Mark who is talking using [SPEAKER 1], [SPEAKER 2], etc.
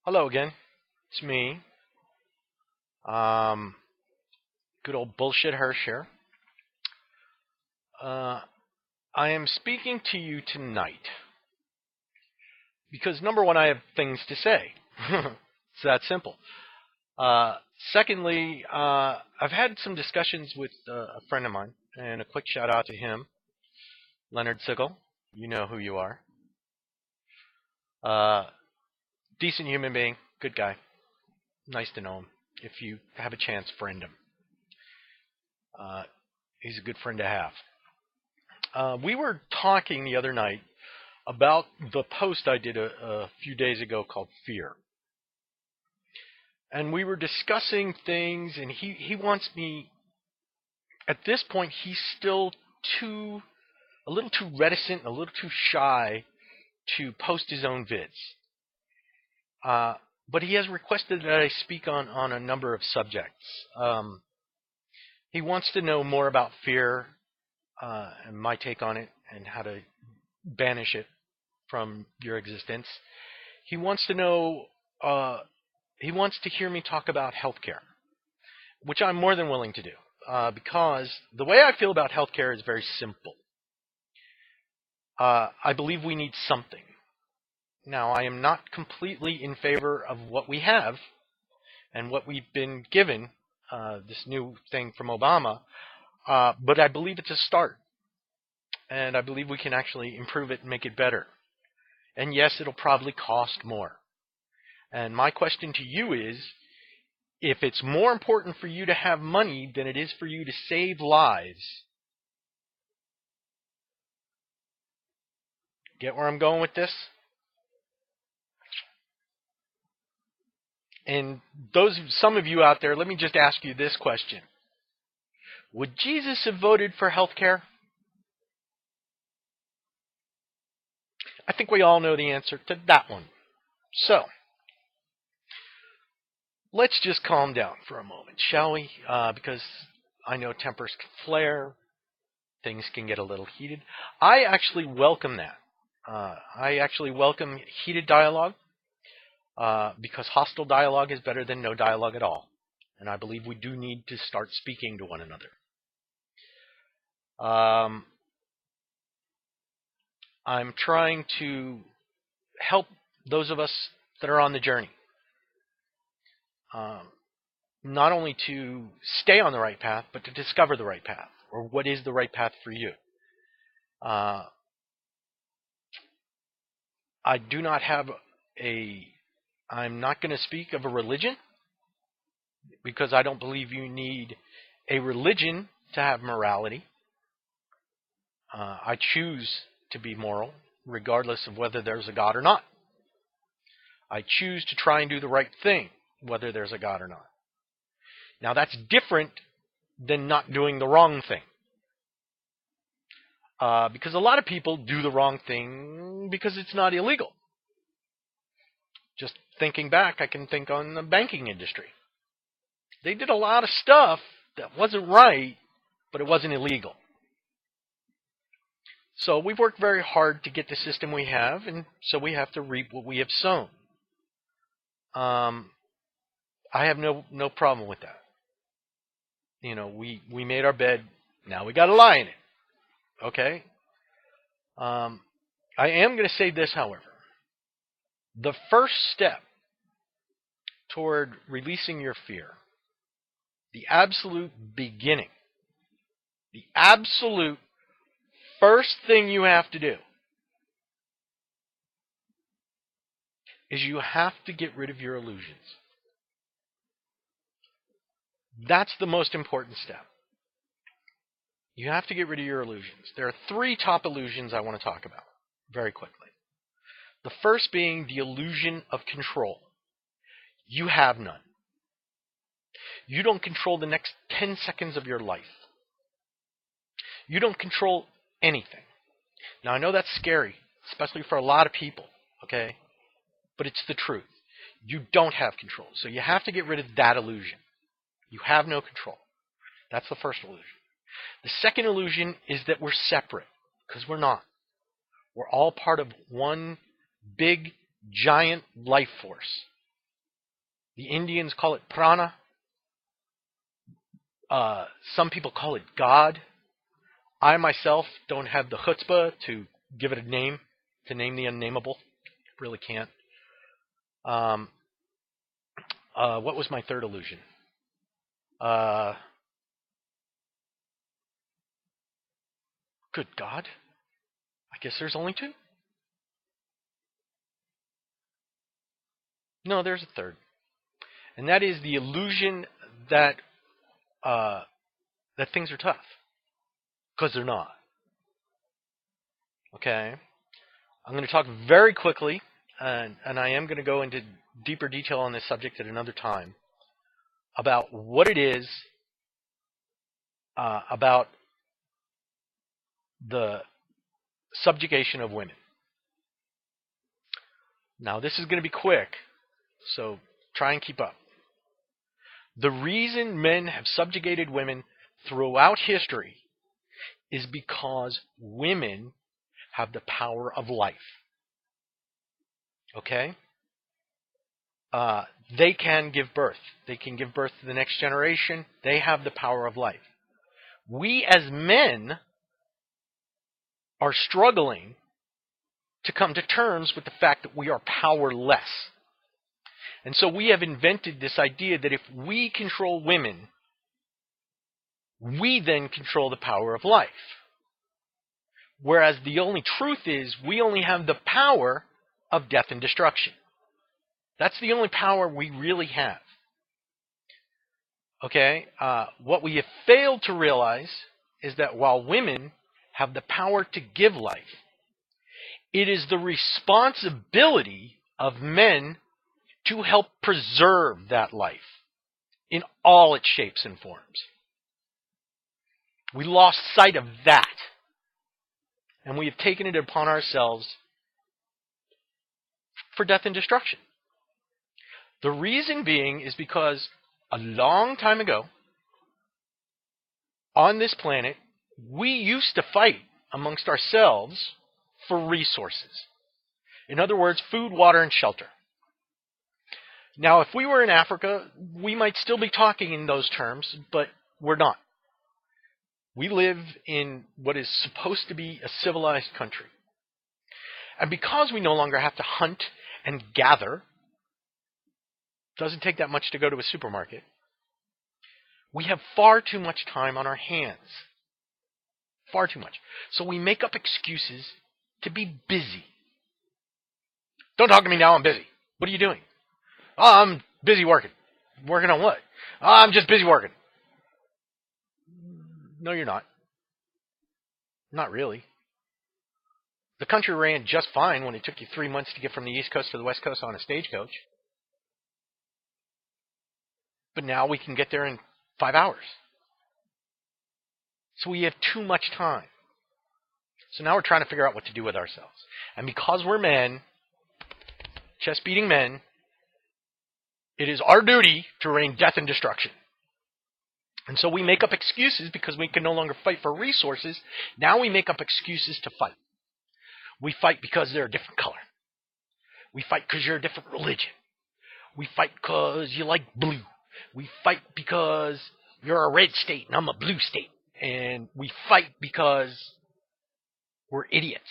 [SPEAKER 1] Hello again. It's me. Um, Good old bullshit Hirsch here. Uh, I am speaking to you tonight because number one, I have things to say. It's that simple. Uh, Secondly, I've had some discussions with a friend of mine, and a quick shout out to him, Leonard Sickle. You know who you are. Uh, Decent human being, good guy. Nice to know him. If you have a chance, friend him. Uh, he's a good friend to have. We were talking the other night about the post I did a few days ago called Fear. And we were discussing things, and he wants me, at this point, he's still a little too reticent, a little too shy to post his own vids. But he has requested that I speak on a number of subjects. He wants to know more about fear and my take on it and how to banish it from your existence. He wants to know, he wants to hear me talk about healthcare, which I'm more than willing to do, because the way I feel about healthcare is very simple. I believe we need something. Now, I am not completely in favor of what we have and what we've been given, this new thing from Obama, but I believe it's a start. And I believe we can actually improve it and make it better. And yes, it'll probably cost more. And my question to you is, if it's more important for you to have money than it is for you to save lives, get where I'm going with this? And some of you out there, let me just ask you this question. Would Jesus have voted for health care? I think we all know the answer to that one. So, let's just calm down for a moment, shall we? Because I know tempers can flare, things can get a little heated. I actually welcome that. I actually welcome heated dialogue, because hostile dialogue is better than no dialogue at all. And I believe we do need to start speaking to one another. I'm trying to help those of us that are on the journey, not only to stay on the right path, but to discover the right path, or what is the right path for you. I do not have I'm not going to speak of a religion, because I don't believe you need a religion to have morality. I choose to be moral, regardless of whether there's a God or not. I choose to try and do the right thing, whether there's a God or not. Now, that's different than not doing the wrong thing. Because a lot of people do the wrong thing because it's not illegal. Just thinking back, I can think on the banking industry. They did a lot of stuff that wasn't right, but it wasn't illegal. So we've worked very hard to get the system we have, and so we have to reap what we have sown. I have no problem with that. We made our bed, now we got to lie in it. Okay? I am going to say this, however. The first step toward releasing your fear, the absolute beginning, the absolute first thing you have to do is you have to get rid of your illusions. That's the most important step. You have to get rid of your illusions. There are 3 top illusions I want to talk about very quickly. The first being the illusion of control. You have none. You don't control the next 10 seconds of your life. You don't control anything. Now, I know that's scary, especially for a lot of people, okay? But it's the truth. You don't have control. So you have to get rid of that illusion. You have no control. That's the first illusion. The second illusion is that we're separate, because we're not. We're all part of one big, giant life force. The Indians call it prana. Some people call it God. I myself don't have the chutzpah to give it a name, to name the unnameable. Really can't. What was my third illusion? Good God. I guess there's only two. No, there's a third. And that is the illusion that that things are tough. Because they're not. Okay? I'm going to talk very quickly, and I am going to go into deeper detail on this subject at another time, about what it is about the subjugation of women. Now, this is going to be quick, so try and keep up. The reason men have subjugated women throughout history is because women have the power of life. Okay? They can give birth. They can give birth to the next generation. They have the power of life. We as men are struggling to come to terms with the fact that we are powerless. And so we have invented this idea that if we control women, we then control the power of life. Whereas the only truth is we only have the power of death and destruction. That's the only power we really have. Okay? What we have failed to realize is that while women have the power to give life, it is the responsibility of men to help preserve that life in all its shapes and forms. We lost sight of that, and we have taken it upon ourselves for death and destruction. The reason being is because a long time ago, on this planet, we used to fight amongst ourselves for resources. In other words, food, water, and shelter. Now, if we were in Africa, we might still be talking in those terms, but we're not. We live in what is supposed to be a civilized country. And because we no longer have to hunt and gather, doesn't take that much to go to a supermarket, we have far too much time on our hands. Far too much. So we make up excuses to be busy. Don't talk to me now, I'm busy. What are you doing? Oh, I'm busy working. Working on what? Oh, I'm just busy working. No, you're not. Not really. The country ran just fine when it took you 3 months to get from the East Coast to the West Coast on a stagecoach. But now we can get there in 5 hours. So we have too much time. So now we're trying to figure out what to do with ourselves. And because we're men, chest-beating men, it is our duty to rain death and destruction. And so we make up excuses because we can no longer fight for resources. Now we make up excuses to fight. We fight because they're a different color. We fight because you're a different religion. We fight because you like blue. We fight because you're a red state and I'm a blue state. And we fight because we're idiots.